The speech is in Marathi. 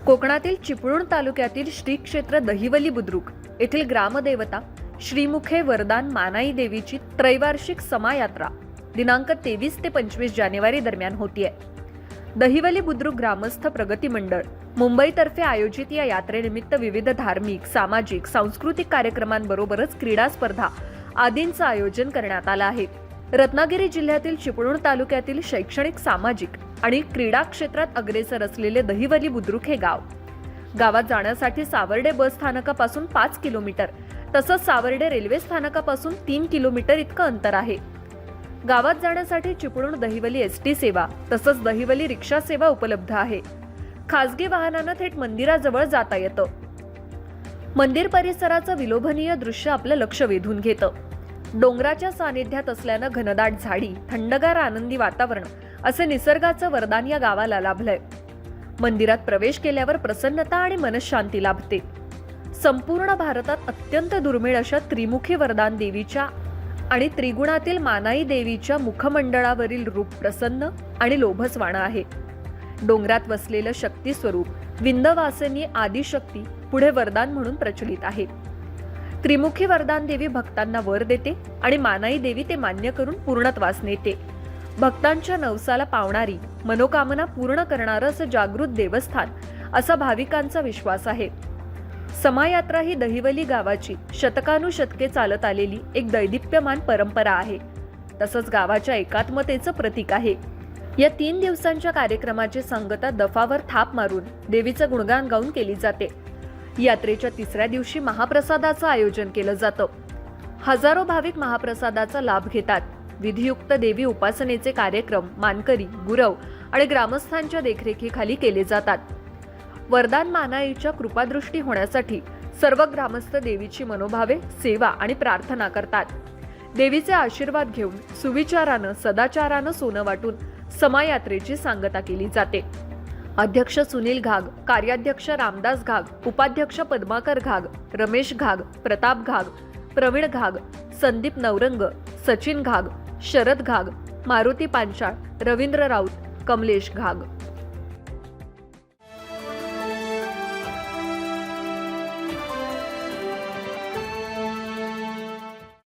कोकणातील चिपळूण तालुक्यातील श्री क्षेत्र दहिवली बुद्रुक येथील ग्रामदेवता श्रीमुखे वरदान मानाई देवीची त्रैवार्षिक समायात्रा दिनांक 23 ते 25 जानेवारी दरम्यान होतीये। दहिवली बुद्रुक ग्रामस्थ प्रगती मंडळ मुंबईतर्फे आयोजित या यात्रेनिमित्त विविध धार्मिक, सामाजिक, सांस्कृतिक कार्यक्रमांबरोबरच क्रीडा स्पर्धा आदींचं आयोजन करण्यात आलं आहे। रत्नागिरी जिल्ह्यातील चिपळूण तालुक्यातील शैक्षणिक, सामाजिक आणि क्रीडा क्षेत्रात अग्रेसर असलेले दहिवली बुद्रुक हे गावात जाण्यासाठी सावर्डे बस स्थानकापासून 5 किलोमीटर तसंच सावर्डे रेल्वे स्थानकापासून 3 किलोमीटर इतकं अंतर आहे। गावात जाण्यासाठी चिपळूण दहिवली एसटी सेवा तसंच दहिवली रिक्षा सेवा उपलब्ध आहे। खासगी वाहनानं थेट मंदिराजवळ जाता येतं। मंदिर परिसराचं विलोभनीय दृश्य आपलं लक्ष वेधून घेतं। डोंगराच्या सानिध्यात असल्यानं घनदाट झाडी, थंडगार आनंदी वातावरण असे निसर्गाचं वरदान या गावाला लाभलंय। मंदिरात प्रवेश केल्यावर प्रसन्नता आणि मनशांती लाभते। संपूर्ण भारतात अत्यंत दुर्मिळ अशा त्रिमुखी वरदान देवीच्या आणि त्रिगुणातील मानाई देवीच्या मुखमंडळावरील रूप प्रसन्न आणि लोभसवाणं आहे। डोंगरात वसलेलं शक्ती स्वरूप विंध्यवासिनी आदिशक्ती पुढे वरदान म्हणून प्रचलित आहे। त्रिमुखी वरदान देवी भक्तांना वर देते आणि मानाई देवी ते मान्य करून पूर्णत्वास नेते। भक्तांच्या नवसाला पावणारी, मनोकामना पूर्ण करणारं असं जागृत देवस्थान असा भाविकांचा विश्वास आहे। समायात्रा ही दहिवली गावाची शतकानुशतके चालत आलेली एक दैदिप्यमान परंपरा आहे, तसंच गावाच्या एकात्मतेचं प्रतीक आहे। या 3 दिवसांच्या कार्यक्रमाची सांगता दफावर थाप मारून देवीचं गुणगान गाऊन केली जाते। यात्रेच्या 3ऱ्या दिवशी महाप्रसादाचं आयोजन केलं जातं। हजारो भाविक महाप्रसादाचा लाभ घेतात। विधियुक्त देवी उपासनेचे कार्यक्रम मानकरी, गुरव आणि ग्रामस्थांच्या देखरेखीखाली केले जातात। वरदान मानाईच्या कृपादृष्टी होण्यासाठी सर्व ग्रामस्थ देवीची मनोभावे, सेवा आणि प्रार्थना करतात। देवीचे आशीर्वाद घेऊन सुविचारानं, सदाचारानं सोनं वाटून समायात्रेची सांगता केली जाते। अध्यक्ष सुनील घाग, कार्याध्यक्ष रामदास घाग, उपाध्यक्ष पद्माकर घाग, रमेश घाग, प्रताप घाग, प्रवीण घाग, संदीप नवरंग, सचिन घाग, शरद घाग, मारुती पांचाळ, रवींद्र राऊत, कमलेश घाग।